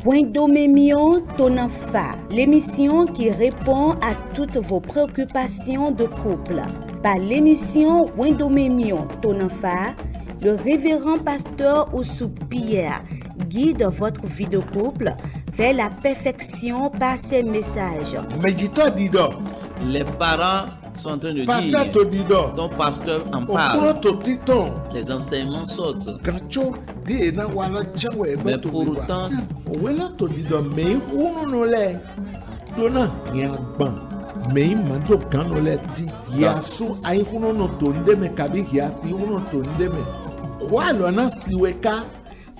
Wendomemion Tonanfa, l'émission qui répond à toutes vos préoccupations de couple. Par l'émission Wendomemion Tonanfa, le révérend pasteur Oussou Pierre guide votre vie de couple vers la perfection par ses messages. Les parents sont en train de dire, ton pasteur en parle, les enseignements sortent. Mais pour autant,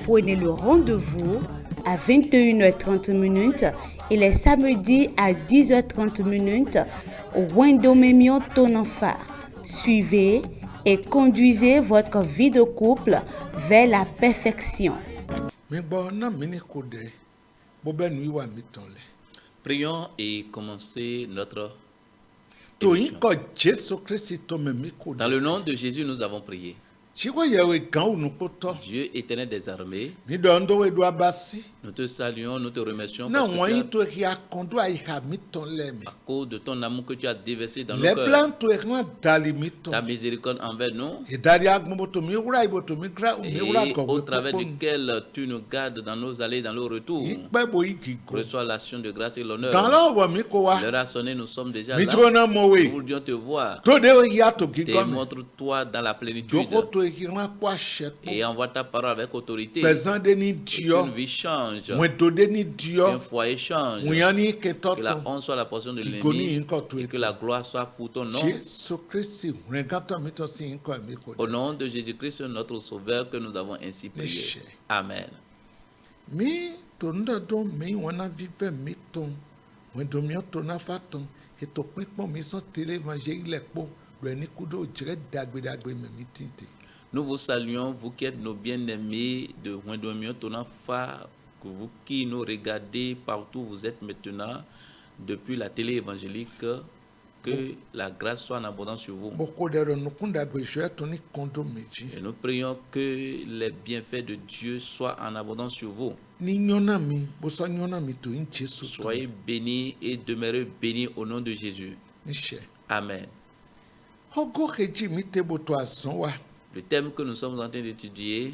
prenez le rendez-vous à 21h30 et les samedis à 10h30 au Wendomemion Tonanfa. Suivez et conduisez votre vie de couple vers la perfection. Prions et commencer notre émission. Dans le nom de Jésus, nous avons prié. Dieu éternel des armées, nous te saluons, nous te remercions parce que à cause de ton amour que tu as déversé dans nos cœurs, ta miséricorde envers nous, et au travers duquel tu nous gardes dans nos allées, dans nos retours. Reçois l'action de grâce et l'honneur. L'heure a sonné, nous sommes déjà là. Nous voulions te voir. Démontre-toi dans la plénitude. Et envoie ta parole avec autorité. Qu'une vie change. Qu'un foyer change. Que la honte soit la portion de l'ennemi. Et que la gloire soit pour ton nom. Au nom de Jésus-Christ, notre Sauveur, que nous avons ainsi prié. Amen. Nous vous saluons, vous qui êtes nos bien-aimés de Wendomemion Tonanfa, vous qui nous regardez partout, vous êtes maintenant depuis la télé évangélique, que la grâce soit en abondance sur vous. Et nous prions que les bienfaits de Dieu soient en abondance sur vous. Soyez bénis et demeurez bénis au nom de Jésus. Amen. Le thème que nous sommes en train d'étudier,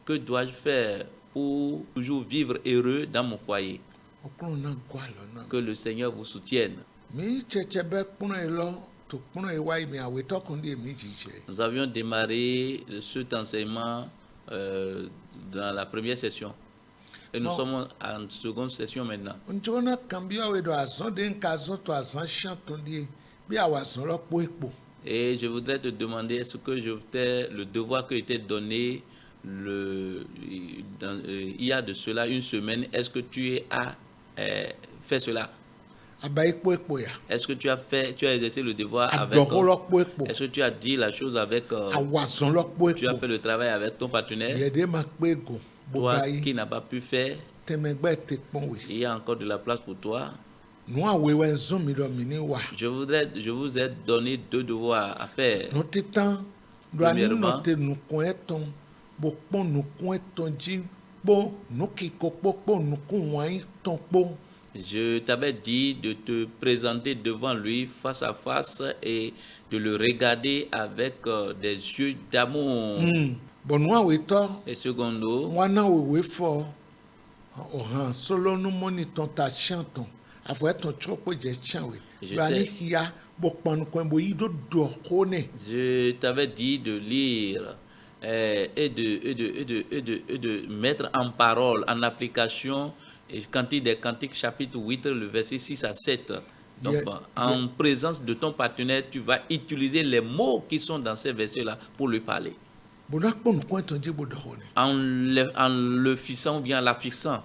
que dois-je faire pour toujours vivre heureux dans mon foyer? Que le Seigneur vous soutienne. Nous avions démarré cet enseignement dans la première session. Et nous sommes en seconde session maintenant. Et je voudrais te demander, est-ce que le devoir que était donné il y a de cela une semaine, est-ce que tu as fait cela? Est-ce que tu as exercé le devoir avec est-ce que tu as dit la chose avec tu as fait le travail avec ton partenaire? Toi qui n'as pas pu faire, il y a encore de la place pour toi. Je vous ai donné 2 devoirs à faire. Premièrement, je t'avais dit de te présenter devant lui face à face et de le regarder avec des yeux d'amour. Et secondo, je t'avais dit de lire et de mettre en parole, en application, Cantique des Cantiques, chapitre 8, le verset 6 à 7. Donc, en présence de ton partenaire, tu vas utiliser les mots qui sont dans ces versets-là pour lui parler. En le fixant ou bien en la fixant.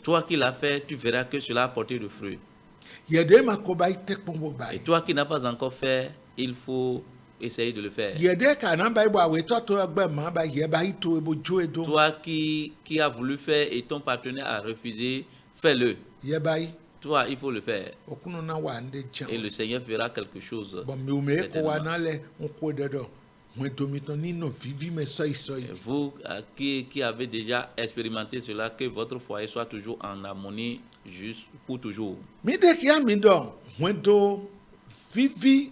Toi qui l'as fait, tu verras que cela a porté le fruit. Et toi qui n'as pas encore fait, il faut essayer de le faire. Toi qui as voulu faire et ton partenaire a refusé, fais-le. Toi, il faut le faire. okuno na wa ande Et jan le Seigneur fera quelque chose. bon mi o me ko wa certainement. na le on ko dodo won domito ni no vivi me so Et vous qui avez déjà expérimenté cela, que votre foyer soit toujours en harmonie, juste pour toujours. mi de kia mi do won do vivi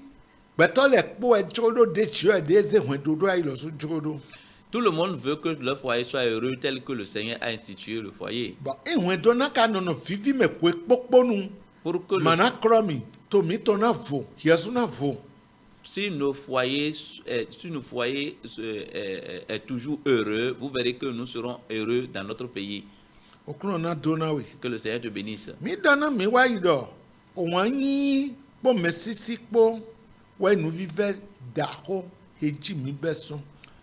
beto le po e jodo de chi e de ze won do do ai lo so jodo Tout le monde veut que leur foyer soit heureux tel que le Seigneur a institué le foyer. bon e won do na ka no vivi me ko poponu Pour que mana kromi to mi to na vo yesu na vo si nos foyers est toujours heureux, vous verrez que nous serons heureux dans notre pays. okuno na do na we Que le Seigneur te bénisse. mi dana mi wa yi do o wan yi po mesisi po wa nu vive da ko heji mi beson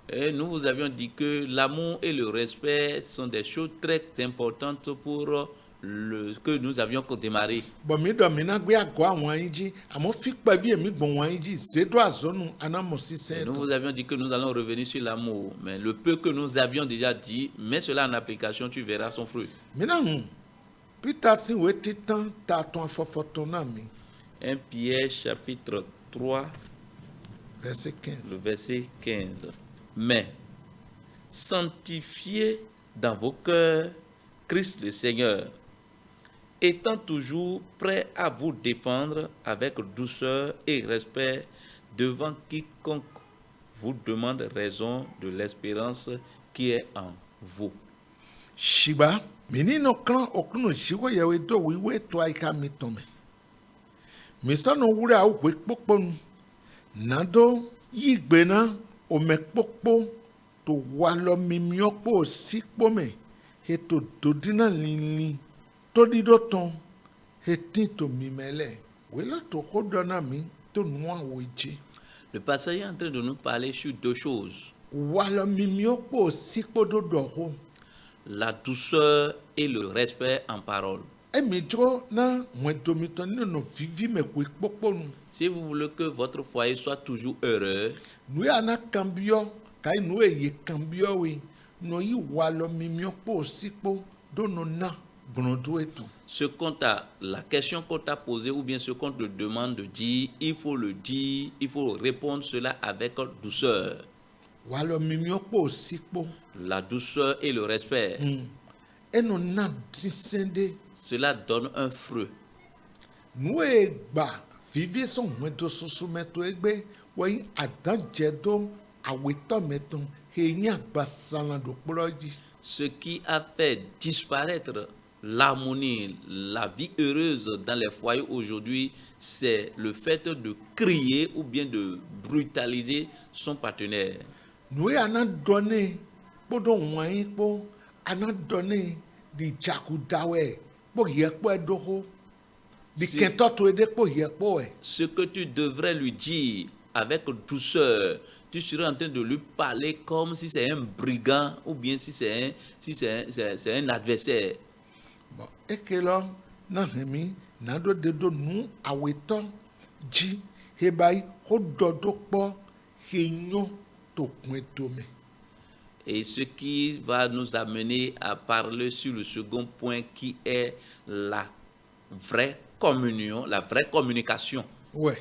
Et nous vous avions dit que l'amour et le respect sont des choses très importantes pour que nous avions démarré. bon mi do mi na gbe ago awon yin ji amo fi pa bi emi gbon wan yin ji zedo azonu anamo Et sisen nous vous avions dit que nous allons revenir sur l'amour. Mais le peu que nous avions déjà dit, mets cela en application, tu verras son fruit. mi na peter sin we titan ta ton afofoto na mi 1 Pierre chapitre 3, verset 15 le verset 15. Mais sanctifiez dans vos cœurs Christ le Seigneur, étant toujours prêt à vous défendre avec douceur et respect devant quiconque vous demande raison de l'espérance qui est en vous. shiba mi ni no kran okuno shiwo ye we do wi we to ai ka mi to me mi so no wure a we poponu na do yi gbe na o me popo to wa lo mi mi opo si po me he to dodina lili to di do ton he tin to mi mele we la to ko do na mi to nu a wo ji Le passage est en train de nous parler sur deux choses, wa lo mi mi opo si po do do ho la douceur et le respect en parole. emi dro na won domito ni no vivi me ko poponu Si vous voulez que votre foyer soit toujours heureux, nu ya na cambio kai nu e ye cambio we no yi wa lo mi mi opo si po do no na gbondo eto ce qu'on t'a, la question qu'on t'a posée ou bien ce qu'on te demande de dire, il faut le dire, il faut répondre cela avec douceur. wa lo mi mi opo si po La douceur et le respect, eno na disende cela donne un fruit. nu e gba vivi so won do susu meto egbe wo yi adanje do aweto meto he yin agbasala do poroji Ce qui a fait disparaître l'harmonie, la vie heureuse dans les foyers aujourd'hui, c'est le fait de crier ou bien de brutaliser son partenaire. nu ya na done podo won yi po ana done di jakudawe po ye po edoho di Si- kento to ede po ye po e Ce que tu devrais lui dire avec douceur, tu serais en train de lui parler comme si c'est un brigand ou bien si c'est un adversaire. bon ekelo na hemi na do de do nu aweto ji hebai ho dodo po henyo to kun eto me Et ce qui va nous amener à parler sur le second point qui est la vraie communion, la vraie communication. we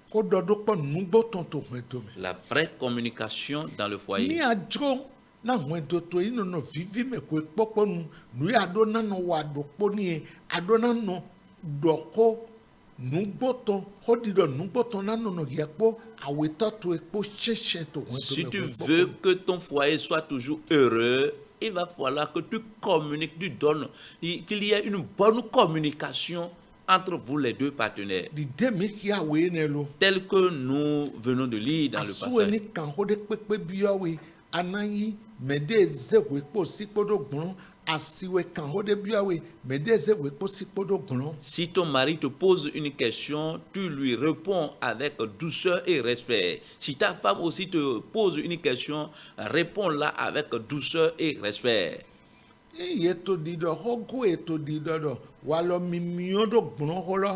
ko dodo po nu gbo ton to kun eto me La vraie communication dans le ni foyer. adro na hun eto to ino no vivi me ko popo nu ya do na no wa do po ni ado na no do ko nu gbo ton ho di do nu gbo ton na no no ye po aweto to epo sheshe to kun eto Si me tu ko popo. veux que ton foyer soit toujours heureux, il va falloir que tu communiques, tu donnes, qu'il y ait une bonne communication entre vous les deux partenaires, di demi ki awe ne lo tel que nous venons de lire dans le asuwe ni passage. kan ho de pepe biawe anayi mede ze we po si podo gbon asiwe kan ho de biawe mede ze we po si podo gbon Si ton mari te pose une question, tu lui réponds avec douceur et respect. Si ta femme aussi te pose une question, réponds-la avec douceur et respect. ye to di do ho go e to di do wa lo mi mi o do gbon ho lo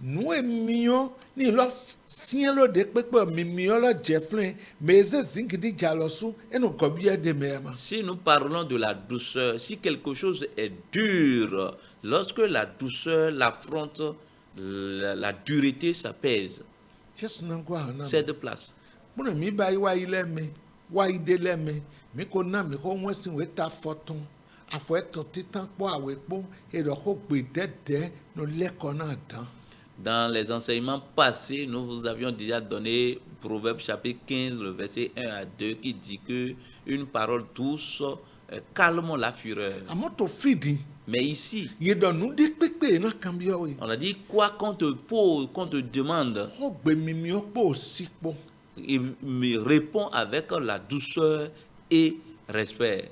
nous aimions ni lo sien lo de pepe mimio lo jeflin mais zingidi jalosu et nous kobia de mema. Si nous parlons de la douceur, si quelque chose est dur, lorsque la douceur l'affronte, la dureté s'apaise. Just nangwa na. Cette place. Muna mi bai wa ile me, wa ide le me, mi ko na mi ko won sin we ta foton. Afo eton titan po awe po e do ko gbe dede no leko na dan. Dans les enseignements passés, nous vous avions déjà donné Proverbe chapitre 15, le verset 1 à 2, qui dit que une parole douce calme la fureur. Amoto fidi. Mais ici, Ye do nu de pepe na kambia we. on a dit quoi qu'on te pose, qu'on te demande, Ko gbe mimio po si po. il me répond avec la douceur et respect.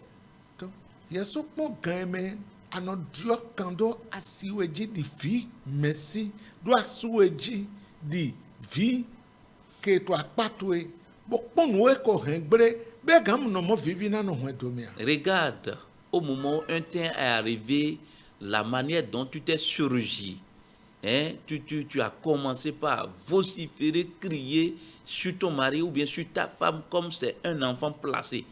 To yeso po gan me ano dio kando asiweji di fi merci do asuweji di vi ke to apatwe bo ponu e ko hengbre be gam no mo vivi na no ho domia. Regarde, au moment où un temps est arrivé, la manière dont tu t'es surgi. Hein, tu as commencé par vociférer, crier sur ton mari ou bien sur ta femme comme c'est un enfant placé.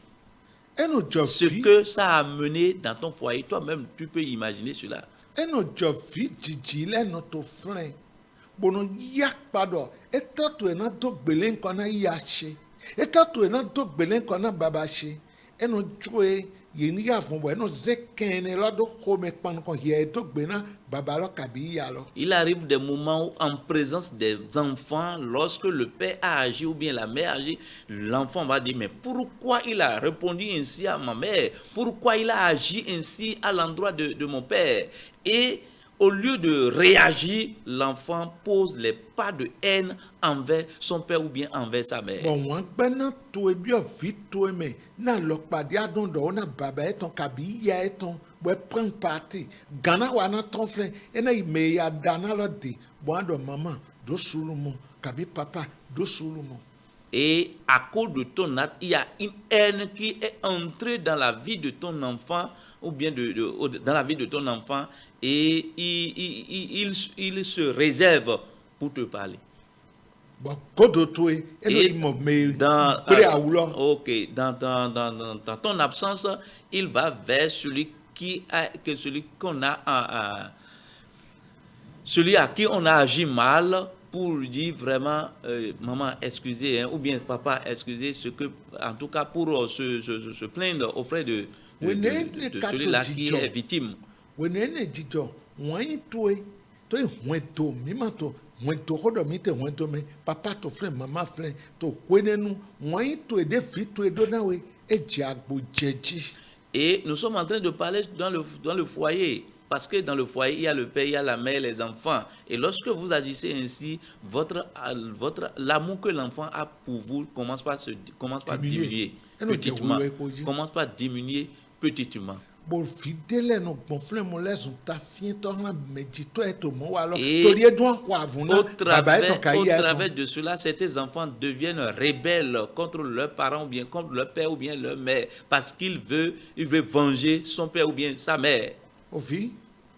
Eno Ce jofi que ça a mené dans ton foyer, toi-même, tu peux imaginer cela. eno jofi jijile no to flen bono yak pado etato ena to gbele nko na yache etato ena to gbele nko na babache eno joe yeni ya fun bo eno zekene lodo ko me pan ko ye to gbe na baba lo kabi ya lo. Il arrive des moments où, en présence des enfants, lorsque le père a agi ou bien la mère a agi, l'enfant va dire, mais pourquoi il a répondu ainsi à ma mère? Pourquoi il a agi ainsi à l'endroit de mon père? Et au lieu de réagir, l'enfant pose les pas de haine envers son père ou bien envers sa mère. Bon wan gbe na to e bi o fi to e me na lo pade adon do na baba eton kabi ya eton bo prend parti gana wa na ton flen ena ime ya dana lo de bo ando mama do sulumo kabi papa do sulumo. Et à cause de ton acte, il y a une haine qui est entrée dans la vie de ton enfant ou bien dans la vie de ton enfant et il se réserve pour te parler. Bon kodo to e eno Et imo me dans, pre awulo. ok, dans ton absence, il va vers celui qu'on a celui à qui on a agi mal pour lui dire vraiment maman excusez hein, ou bien papa excusez, ce que en tout cas pour se plaindre auprès de celui-là qui est victime. Wene ne jijo wan to e to e hwen to mi ma to hwen to kodo mi te hwen to me papa to flen mama flen to kwenenu wan to e de fi to e do na we e ji agbo jeji. Et nous sommes en train de parler dans le foyer. Parce que dans le foyer, il y a le père, il y a la mère, les enfants. Et lorsque vous agissez ainsi, l'amour que l'enfant a pour vous commence par diminuer petitement. Commence par diminuer petitement. Bon fidèle no bon flen mo lesun ta sien to ran meji to e to mo wa lo Et tori e do kwa vuna baba e to ka au ya travers de cela, certains enfants deviennent rebelles contre leurs parents ou bien contre leur père ou bien leur mère parce qu'il veut venger son père ou bien sa mère. ofi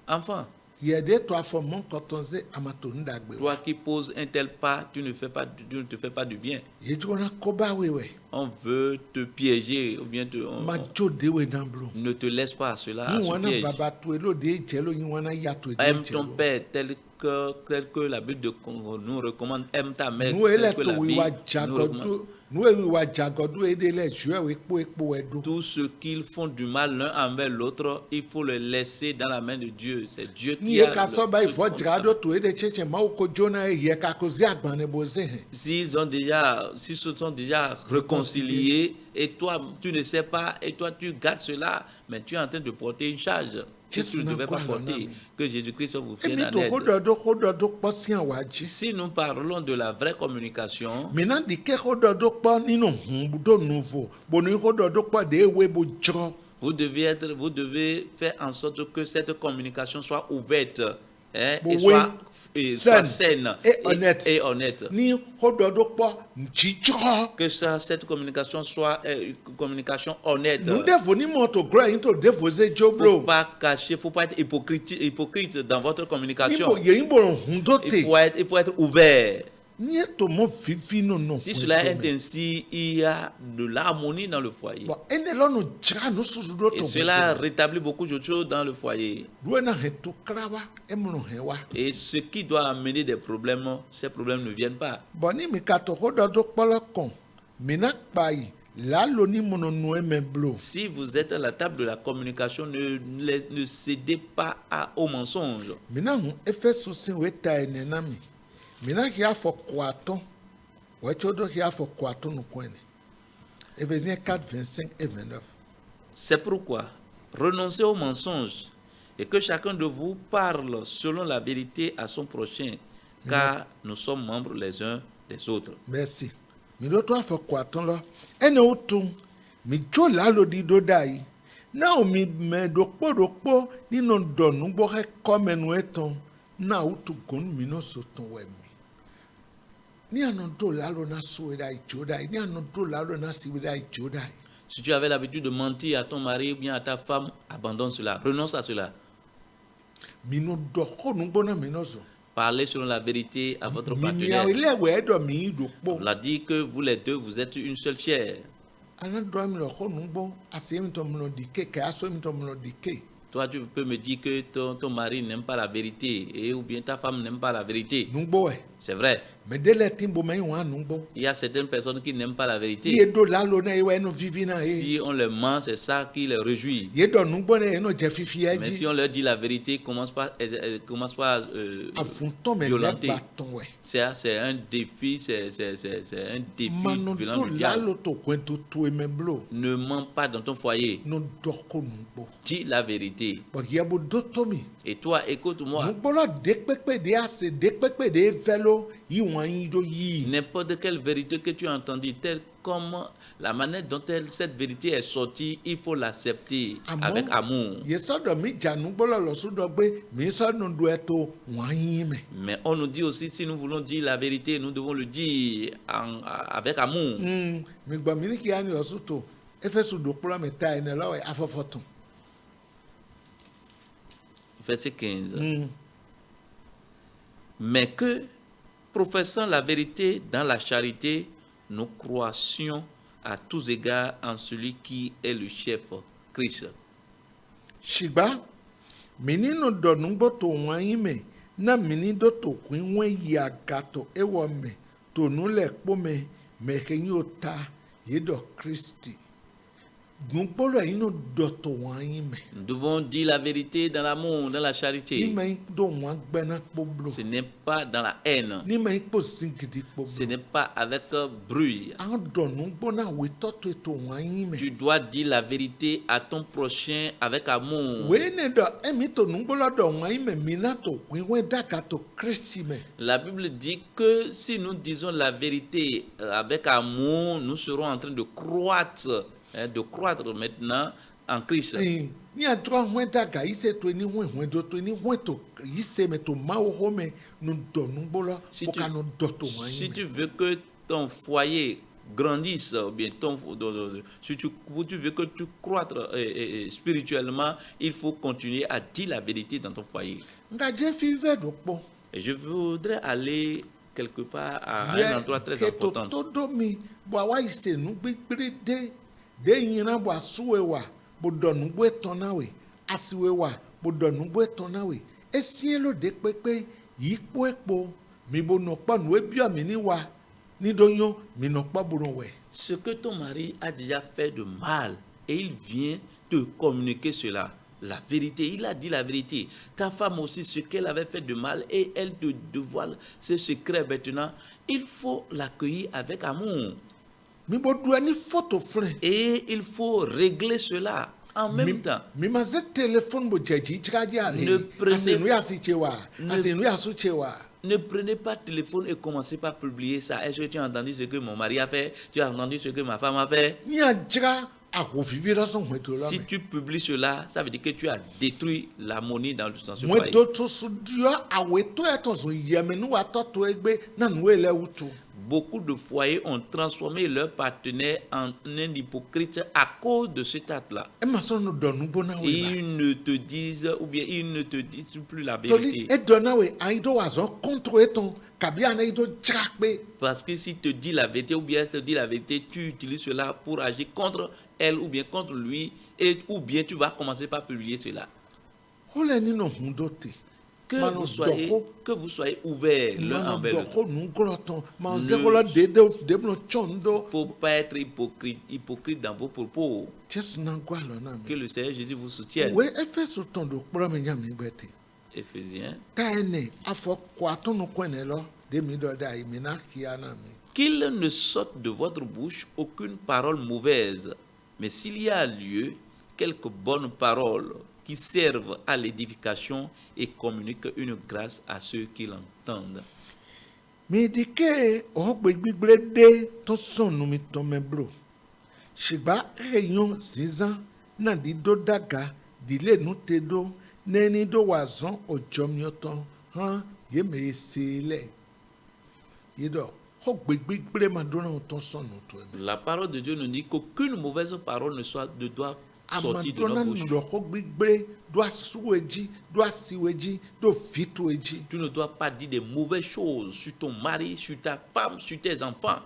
Enfant, ye de to afomon kotonze amato ndagbe toi qui poses un tel pas, tu ne te fais pas du bien. ye jo na ko ba wewe On veut te piéger ou bien ma jo de we dan blo ne te laisse pas à cela, à ni ce wana piège. baba to e lo de jelo ni wana ya to e Aime de ton jelo père tel que la Bible nous recommande. Aime ta mère nu ele tel que to la wi wa Bible nous recommande. jagodu nu e wi wa jagodu e de le jue we po e do Tous ceux qui font du mal l'un envers l'autre, il faut le laisser dans la main de Dieu. C'est Dieu ni qui e a ka so ba le- ifo jrado to e de cheche ma o ko jona e ye ka ko zi agbane bo ze he s'ils se sont déjà réconciliés et toi tu ne sais pas et toi tu gardes cela, mais tu es en train de porter une charge que tu ne devais pas porter, que Jésus-Christ vous vienne emi en to aide. ko do po sian wa ji Si nous parlons de la vraie communication, mina di ke ko do po ninu hun do nouveau bo ni ko do po de we bo jro vous devez faire en sorte que cette communication soit ouverte. et Oui. soit saine et honnête. et honnête. Ni hododo po nchichro. Que cette communication soit une communication honnête. Nous devons ni moto gro into devoze Faut joblo. pas cacher, faut pas être hypocrite dans votre communication. Nibo ye imbo hundote. Il faut être ouvert. Ni to mo vivi no no. Si cela est ainsi, il y a de l'harmonie dans le foyer. Bon, ene lo no jra no suzudo Et to. cela rétablit beaucoup de choses dans le foyer. Duena hetu krawa emno hewa. Et ce qui doit amener des problèmes, ces problèmes ne viennent pas. Bon ni mi kato hododo polo kon. Mina pai la lo ni mono no emeblo. Si vous êtes à la table de la communication, ne cédez pas aux mensonges. Mina hu efeso sin weta ene na mi. Mina hia fo kwaton. Wechodo hia fo kwaton no kwene. Ephésiens 4, 25 et 29. C'est pourquoi renoncez aux mensonges et que chacun de vous parle selon la vérité à son prochain, car nous sommes membres les uns des autres. Merci. Mi do to afọ kwaton lo. Ene otum. Mi jo la lo di do dai. Na o mi me dokpo nínú donu gbo he komenu eton. Na utu gon mi no so ton we mi. Ni anon do la lo na so dai jo dai. Ni anon do la lo na si dai jo dai. Si tu avais l'habitude de mentir à ton mari ou bien à ta femme, abandonne cela, renonce à cela. Mi no do ko nu gbo na mi no so. Parlez selon la vérité à votre Mi partenaire. ile we edo mi dokpo. On l'a dit que vous les deux, vous êtes une seule chair. Ana do mi lo ko nu gbo. Ase mi to mi no dike ke aso mi to mi no dike. Toi, tu peux me dire que ton mari n'aime pas la vérité et ou bien ta femme n'aime pas la vérité. Nu gbo we. C'est vrai. Me de le timbo me wan nu gbo. Il y a certaines personnes qui n'aiment pas la vérité. Ye do la lo na e we no vivi na e. Si on les ment, c'est ça qui les réjouit. Ye do nu gbo na e no je fifi Mais eji. si on leur dit la vérité, commence pas Afunto me le violenter. baton we. C'est un défi, c'est un défi Mano violent to du la diable. lo to kwento to e me blo. Ne mens pas dans ton foyer. No do ko nu gbo. Dis la vérité. But ye bo do to mi. Et toi, écoute-moi. Nu gbo lo de pepe de ase de pepe de velo yi wan yi do yi. N'importe quelle vérité que tu as entendue, telle comme la manière dont cette vérité est sortie, il faut l'accepter avec amour. Ye so do mi ja nu gbo lo so do gbe mi so no do e to wan yi me. Mais on nous dit aussi, si nous voulons dire la vérité, nous devons le dire avec amour. Mi gba mi ni ki ani osu to. Efesu do kpla me ta ene lo e afofotun. Verset 15. Mais que, professant la vérité dans la charité, nous croissions à tous égards en celui qui est le chef, Christ. Shigba, mini no do nu gbo to wan yi me, na mini do to kwin wen yi agato ewo me, to nu le po me, me kenyi ota, ye do Christi. Nu gbo lo yi no do to wan yi me. Nous devons dire la vérité dans l'amour, dans la Ni charité. me do wan gbe na po blo. Ce n'est pas dans la haine. Ni me po singidi po Ce blo. n'est pas avec bruit. An do nu gbo na we to wan yi me. Tu dois dire la vérité à ton prochain avec amour. We ne do emi to nu gbo lo do wan yi me mi na to kwin wen daga to Christi me. La Bible dit que si nous disons la vérité avec amour, nous serons en train de croître maintenant en Christ. Ni adro hwen daga ise to ni hwen do to ni hwen to ise me to ma o ho me no do nu gbo lo Si bo tu, ka no do to wan yi si me. tu veux que ton foyer grandisse, ou bien si tu veux que tu croîtres spirituellement, il faut continuer à dire la vérité dans ton foyer. Nga je fi ve do po. Et je voudrais aller quelque part à un endroit très important. To do mi bo wa ise nu gbigbre de yina bo asuwe wa bo do nu gbo eton na we asiwe wa bo do nu gbo eton na we esien lo de pepe yi po epo mi bo no pa nu ebi mi ni wa ni do yan mi no pa bo we. Ce que ton mari a déjà fait de mal et il vient te communiquer cela, la vérité, il a dit la vérité. Ta femme aussi, ce qu'elle avait fait de mal et elle te dévoile ce secret maintenant, il faut l'accueillir avec amour. Mi bo du ani photo frère. Et il faut régler cela en même temps. Mi ma ze téléphone bo jeji chikaji ale. Ne prenez- Asenu ya si chewa. Ne- Asenu ya su chewa. Ne prenez pas le téléphone et commencez pas à publier ça. Est-ce que tu as entendu ce que mon mari a fait? Tu as entendu ce que ma femme a fait? Ni ajira ahovivira son hweto la Si me tu publies cela, ça veut dire que tu as détruit l'harmonie dans ce foyer. hweto to sudio aweto eto zo yemenu atoto egbe na nu ele utu Beaucoup de foyers ont transformé leur partenaire en un hypocrite à cause de cet acte-là. e ma so no donu bona we ba Ils ne te disent, ou bien ils ne te disent plus la toli vérité. e dona we aido wazo contre eton kabia na ido jrakbe Parce que s'il te dit la vérité, ou bien elle te dit la vérité, tu utilises cela pour agir contre elle, ou bien contre lui, ou bien tu vas commencer par publier cela. ole ni no hundote Que Mano vous soyez ouverts l'un mano envers l'autre. doko nu groton ma Ne- zegola de no chondo Il ne faut pas être hypocrite dans vos propos. Jesu na gwalo na Que me le Seigneur Jésus vous soutienne. we efeso tondo kpro me nyame gbete Éphésiens. taene afọ kwatu nu kwene lo de mi do da imi na kia na mi Qu'il ne sorte de votre bouche aucune parole mauvaise, mais s'il y a lieu, quelques bonnes paroles qui servent à l'édification et communiquent une grâce à ceux qui l'entendent. mi dike o gbegbigbre de to sonu mi to me bro shigba eyon zizan na di do daga dile nu te do neni do wazon ojo mi oton han ye me sele yido o gbegbigbre ma do na to sonu to mi La parole de Dieu nous dit qu'aucune mauvaise parole ne doit sortir de amadona notre bouche. nulo ko gbigbre do asuweji do asiweji do fitueji Tu ne dois pas dire des mauvaises choses sur ton mari, sur ta femme, sur tes enfants,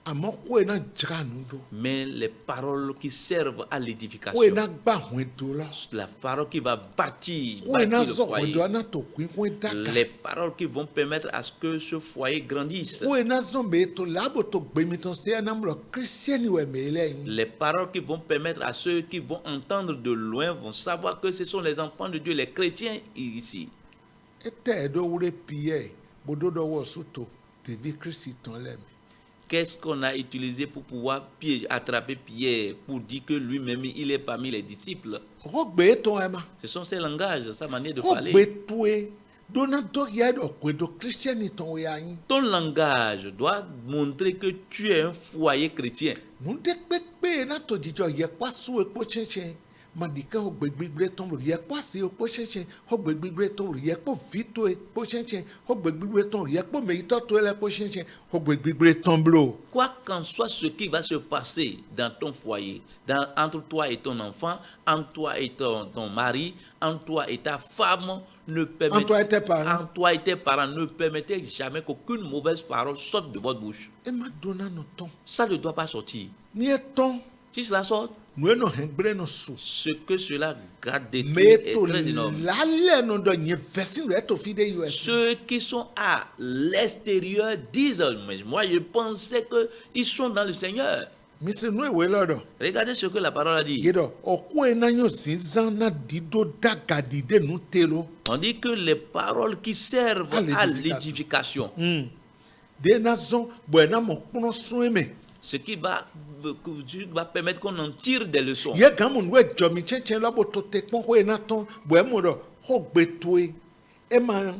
àmọ́ kó iná jìrà nùdó mais les paroles qui servent à kó l'édification. iná gbà hùn ètò la La parole qui va bâtir, kó iná bâtir le sọ foyer. ọ̀dọ̀ aná tó kún kó dàgbà Les paroles qui vont permettre à ce que ce foyer grandisse. kó iná sọ mèétò láàbò tó gbèmí tó ṣe ẹná mọ̀ kírísítẹ́nì wẹ̀ mèélẹ̀ yìí Les paroles qui vont permettre à ceux qui vont entendre de loin vont savoir que ce sont les enfants de Dieu, les chrétiens ici. ètè ẹ̀dọ́wúrẹ́ pìẹ́ gbódòdọ́wọ́ sùtò tèbí kírísítì tán lẹ́mí Qu'est-ce qu'on a utilisé pour pouvoir attraper Pierre, pour dire que lui-même, il est parmi les disciples? kó gbé tó ẹ ma Ce sont ses langages, sa manière de kó parler. gbé tó ẹ dona dɔ yɛ ɔkpɛdɔ kírísítẹ́nì tán o yà yín Ton langage doit montrer que tu es un foyer chrétien. nùdé pépé náà tó jíjọ yẹ kpásù epo tsẹtsẹ madike xɔ gbegbigbre tɔn lo yẹ kpasi epo tsẹtsẹ xɔ gbegbigbre tɔn lo yẹ kpɔ vito epo tsẹtsẹ xɔ gbegbigbre tɔn lo yẹ kpɔ meyitɔ to le epo tsẹtsẹ xɔ gbegbigbre tɔn blo Quoi qu'en soit ce qui va se passer dans ton foyer, entre toi et ton enfant, entre toi et ton mari, entre toi et ta femme, ne en toi et tes parents entre toi et tes parents, ne permettez jamais qu'aucune mauvaise parole sorte de votre bouche. ema dona nɔ tɔn Ça ne doit pas sortir. ni e tɔn Si cela sort, nue nɔ hɛn gbre nɔ so ce que cela garde détruit est meto très énorme. lalɛ nɔ dɔ nye vɛsi nɔ eto fi de yi o ɛsɛ Ceux qui sont à l'extérieur disent, mais moi je pensais qu'ils sont dans le Seigneur. misi nu ewe lɔ dɔ Regardez ce que la parole a dit. yi dɔ ɔkó ena nyo zinzan na dido dagadi de nu te lo. On dit que les paroles qui servent À à l'édification. l'édification, de na zɔn bɔn na mɔ kplɔ sún eme ce qui va permettre qu'on en tire des leçons. yɛ gan mu nu edzɔmi tsɛtsɛ la bo to te kpɔn ko ena tɔn bɔn emu dɔ xɔ gbetoe ema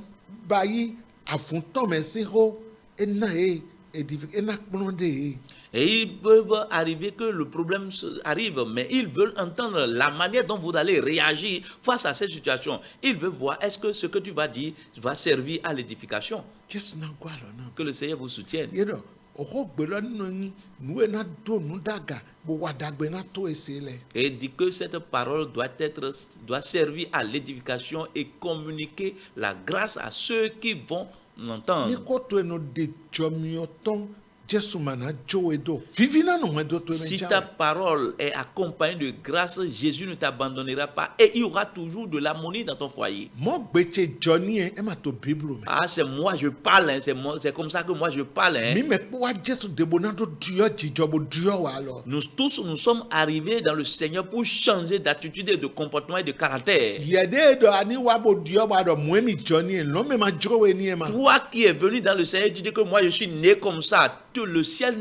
ba yi afuntɔmɛ si xɔ ena ye edifi ena kplɔ de ye Et ils peuvent arriver que le problème arrive, mais ils veulent entendre la manière dont vous allez réagir face à cette situation. Ils veulent voir est-ce que ce que tu vas dire va servir à l'édification. jesu na gbɔ alɔ na Que le Seigneur vous soutienne. yɛ dɔ ɔxɔ gbelɔ nɔ nyi nu ena do nu daga bo wadagbe na to ese lɛ Et dit que cette parole doit servir à l'édification et communiquer la grâce à ceux qui vont ni l'entendre. ko to eno de dzɔmiɔ tɔn jesu mana dzo edo vivi na nu hɛn do to Si eme ta tsa parole est accompagnée de grâce, Jésus ne t'abandonnera pas et il y aura toujours de l'harmonie dans ton foyer. mɔ gbetse dzɔni yɛ ema to biblu me. Ah, c'est moi je parle, hein, c'est comme ça que moi je parle. Hein. mi me kpɔ wa jesu debo na do duyɔ dzidzɔ bo duyɔ wa lɔ. Nous tous, nous sommes arrivés dans le Seigneur pour changer d'attitude et de comportement et de caractère. yɛde dɔ ani wa bo duyɔ wa dɔ mue mi dzɔni yɛ lɔn mi ma dzɔ we ni yɛ ma. Toi qui es venu dans le Seigneur, tu dis que moi je suis né comme ça. Le ciel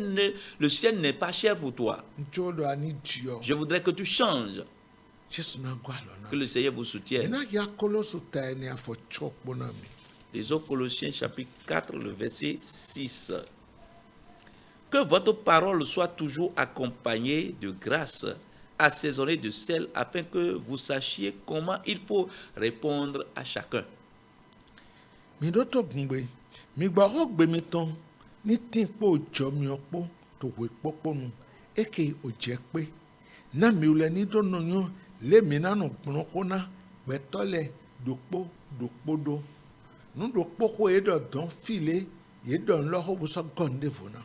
n'est pas cher pour toi. ntso dɔ ani duyɔ. Je voudrais que tu changes. jesu na gbɔ alɔ Que na. le Seigneur vous soutienne. ena ya koloso ta yɛ ni afɔ tsɔ kpɔna mi. Lisons Colossiens chapitre 4, le verset 6. Que votre parole soit toujours accompagnée de grâce, assaisonnée de sel, afin que vous sachiez comment il faut répondre à chacun. mi ɖo to gungbe mi gbɔ xɔ gbe mi tɔn ni tí kpɔ dzɔ mi kpɔ to hoe kpɔkpɔ nu eke o dze kpe na mi le ni do nɔnyɔ le mi na nɔ gblɔ ko na gbɛtɔ le ɖokpo ɖo nuɖokpo ko ye ɖɔ dɔn file ye ɖɔ nlɔ ko wosɔ gɔn de vo na.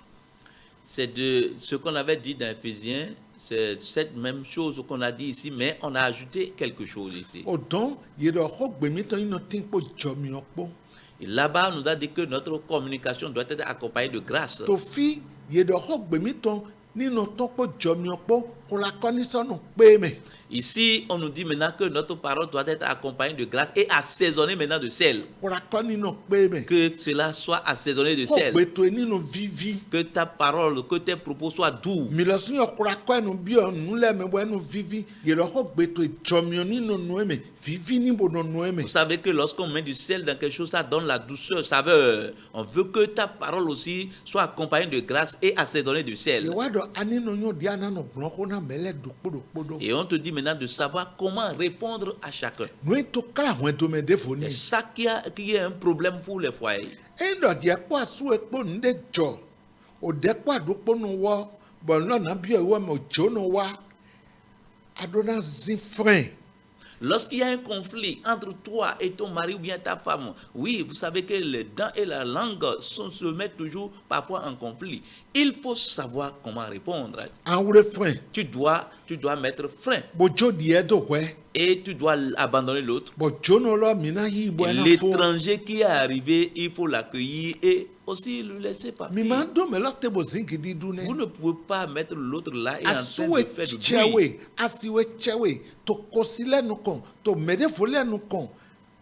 C'est de ce qu'on avait dit dans Éphésiens, c'est cette même chose qu'on a dit ici, mais on a ajouté quelque chose ici. o dɔn ye ɖɔ xɔ gbe mi tɔn yi nɔ tí kpɔ dzɔ mi kpɔ. Et là-bas, on nous a dit que notre communication doit être accompagnée de grâce. Tofi ye ɖɔ xɔ gbe mi tɔn ni nɔ tɔn kpɔ dzɔ mi kpɔ ko la kɔ ni sɔ nɔ kpe me. Ici, on nous dit maintenant que notre parole doit être accompagnée de grâce et assaisonnée maintenant de sel. ko la kɔ ni nɔ kpe me. Que cela soit assaisonné de xɔ sel. gbe to ye ni nɔ vivi. Que ta parole, que tes propos soient doux. mi le sunyɔ kura kɔ enu biɔ nu le me bɔ enu vivi yɛrɛ xɔ gbeto dzɔmiɔ ni nɔnɔe me vivi ni bo nɔnɔe me. Vous savez que lorsqu'on met du sel dans quelque chose, ça donne la douceur, saveur. On veut que ta parole aussi soit accompagnée de grâce et assaisonnée de sel. yewa dɔ ani nɔnyɔ di ana nɔ gblɔ ko na mɛ lɛ dokpo do. Et on te dit maintenant de savoir comment répondre à chacun. nu to kala hɔn dome de fo ni. C'est ça qui est un problème pour les foyers. eyi dɔ di ɛkpɔ asu ekpo nu de dzɔ o de kpɔ adokpo nu wɔ bɔn lɔna biɔ wɔ me o dzo nu wa adona zi frein. Lorsqu'il y a un conflit entre toi et ton mari ou bien ta femme, oui, vous savez que les dents et la langue se mettent toujours parfois en conflit. Il faut savoir comment répondre. awure frein Tu dois mettre frein bo dzo di yɛ do wɛ et tu dois abandonner l'autre. bɔn dzo nu lɔ mina yi bɔ Et ɛna fo. l'étranger qui est arrivé, il faut l'accueillir et aussi le laisser mi ma partir. do mɛ lɔ te bo zingi di du ne. Vous ne pouvez pas mettre l'autre là et en train asuwe de faire du bruit. tsewe asiwe tsewe to kosi lẹ́nu kan to mɛdefo lẹ́nu kan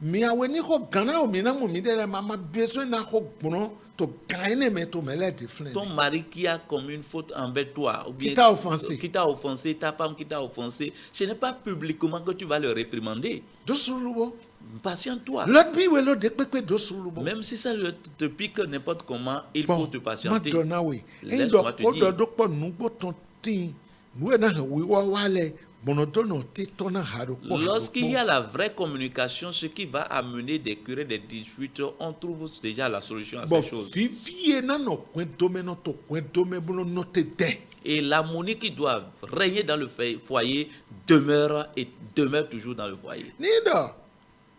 miawe ni ko gana o mina mo mi de la mama besoin na ko gbɔn to gan ne me to mɛlɛ di filɛ. Ton mari qui a commis une faute envers toi, ou bien Qui t'a offensé. ta femme qui t'a offensé, ce n'est pas publiquement que tu vas le réprimander. do sulubo Patiente-toi. lɔt bi we lo de kpekpe do sulubo. Même si ça te pique n'importe comment, il faut te ma patienter. dɔn na we eyi Laisse-moi dɔ te ko dire. dɔ do kpɔ nugbo tɔn tin nuwe na hɛn wiwa wa lɛ gbɔnɔdɔ na ti tɔ na ha do kpɔ. Lorsqu'il y a la vraie communication, ce qui va amener des querelles, des disputes, on trouve déjà la solution à bɔn ces choses. vivi ye na nɔ kɔn dome na to kɔn dome bolo nɔ te dɛ. Et l'harmonie qui doit régner dans le foyer demeure toujours dans le foyer. ni dɔ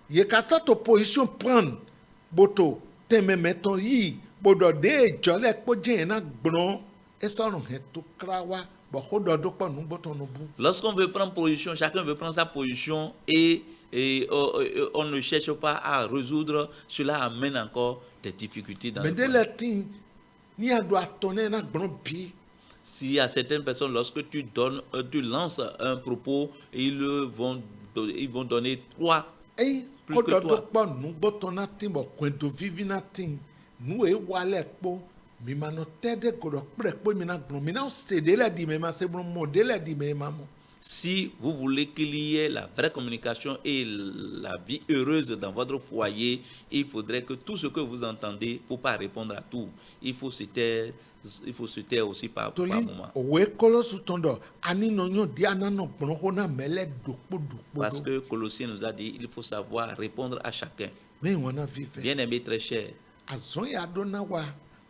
ye ka sa to position prendre boto tɛmɛmɛtɔn yi bodɔ de edzɔ lɛ kpɔ dze na gblɔ esɔrɔ hɛ to kra wa bɔn ko dɔ do kpɔ nugbɔtɔ nu bu. Lorsqu'on veut prendre position, chacun veut prendre sa position et on ne cherche pas à résoudre, cela amène encore des difficultés dans le mɛ de foyer. lɛ tin ni a do atɔ ne na gblɔ bi. S'il y a certaines personnes, lorsque tu lances un propos, ils vont donner trois. eyi Plus ko que dɔ do toi. kpɔ nugbɔtɔ na tin bɔn kɔnto vivi na tin nu ye wa lɛ kpɔ mi ma nɔ tɛ de ko dɔ kplɛ kpɔ mi na gblɔ mi na se de lɛ di mɛ ma se gblɔ mɔ de lɛ di mɛ ma mɔ. Si vous voulez qu'il y ait la vraie communication et la vie heureuse dans votre foyer, il faudrait que tout ce que vous entendez, il ne faut pas répondre à tout. Il faut se taire aussi par toli moment. òwe kɔlɔsu tɔn dɔ ani nɔnyɔ di ananɔ gbɔn ko na mɛlɛ dokpo Parce do. que Colossiens nous a dit, il faut savoir répondre à chacun. mɛ wọn na vi fɛ. Bien-aimé très cher, azɔn ya do na wa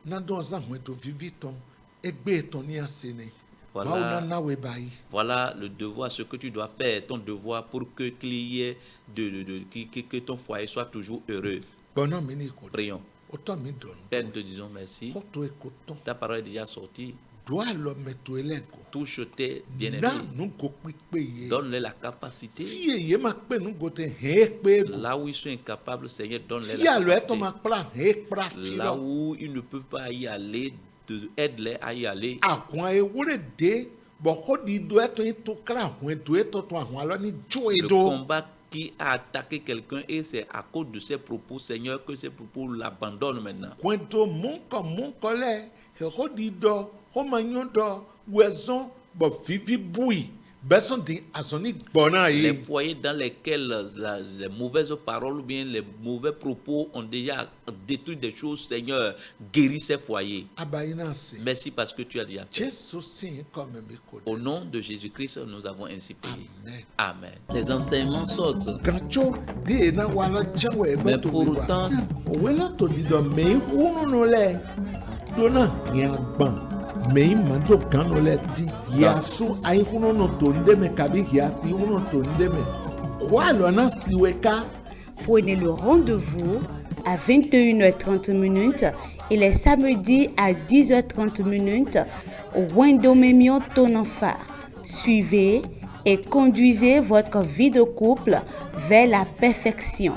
na dɔn zan hɔn to vivi tɔn egbe tɔn ni ase ne. Voilà. bawo na na we ba yi. voilà le devoir, ce que tu dois faire, ton devoir pour que qu'il y ait que ton foyer soit toujours heureux. gbɔnɔ mi ni ko. Prions. o tɔ mi dɔn. Père, nous te disons merci. kɔtɔ eko tɔn. Ta parole est déjà sortie. do alɔ mɛ to elɛ ko. Touche tes na bien-aimés. nugo kpekpe ye. Donne-leur la capacité. fi ye ye ma kpe nugo te hɛn kpe go. Là où ils sont incapables, Seigneur, donne-leur fi la alɔ ɛtɔ ma capacité. kpla hɛn kpla fi Là lɔ. où ils ne peuvent pas y aller, aide-les à y aller. àwọn ewúrẹ́ dé bọ̀kọ́ di do ẹ̀tọ́ yìí tó kíra àwọn ètò ẹ̀tọ́ tó àwọn alọ́ ní jó Le ètò. combat qui a attaqué quelqu'un et c'est à cause de ses propos, Seigneur, que ces propos l'abandonnent maintenant. kòtò mọ́kọ̀ lẹ̀ ẹ̀kọ́ di dọ̀ kó máa yán dọ̀ wẹ̀zọ́n bọ̀ fífi bùi Besson dit azoni bona Les yi. foyers dans lesquels les mauvaises paroles ou bien les mauvais propos ont déjà détruit des choses, Seigneur, guéris ces foyers. Abayina si. Merci parce que tu as déjà fait. Jésus si comme mi ko. Au nom de Jésus-Christ, nous avons ainsi prié. Amen. Amen. Les enseignements sortent. Gacho di na wala chawe Mais beto pour wiwa. autant, Wela to di do me hunu no le. Dona ya gban. Me mando kan no le di. Ya su ai hunu no to ndeme kabi ya si hunu to ndeme. Kwa lo na siweka. Prenez le rendez-vous à 21h30 et les samedis à 10h30 au Wendomemion Tonanfa. Suivez et conduisez votre vie de couple vers la perfection.